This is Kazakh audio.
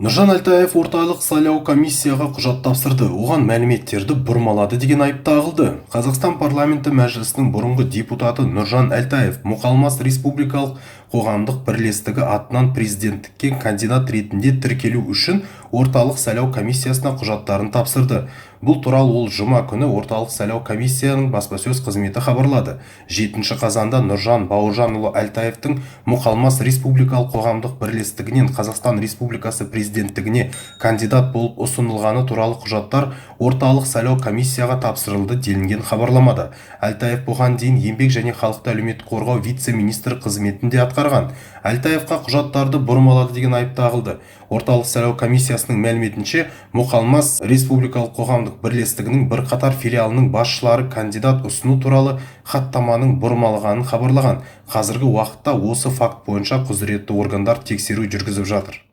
Нұржан Әлтаев орталық сайлау комиссияға құжат тапсырды. Оған мәліметтерді бұрмалады деген айып тағылды. Қазақстан парламенті мәжілісінің бұрынғы депутаты Нұржан Әлтаев Мұқалмас республикалық қоғамдық бірлестігі атынан президенттікке кандидат ретінде тіркелу үшін орталық сайлау комиссиясына құжаттарын тапсырды. Бұл туралы ол жұма күні орталық сайлау комиссияның баспасөз қызметі хабарлады. 7 қазанда Нұржан Бауыржанұлы Әлтаевтың Мұқалмас республикалық қоғамдық бірлестігінен Қазақстан Республикасы президенттігіне кандидат болып ұсынылғаны туралы құжаттар орталық сайлау комиссияға тапсырылды делінген хабарламада. Әлтаев бұған дейін еңбек және халықты әлеуметтік қорғау вице-министрі қызметінде атқарған. Әлтаевқа құжаттарды бұрмалады деген айып тағылды. Орталық сайлау комиссиясының мәліметінше, Мұқалмас республикалық қоғамдық бірлестігінің бірқатар филиалының басшылары кандидат ұсыну туралы хаттаманың бұрмалағанын хабарлаған. Қазіргі уақытта осы факт бойынша құзыретті органдар тексеру жүргізіп жатыр.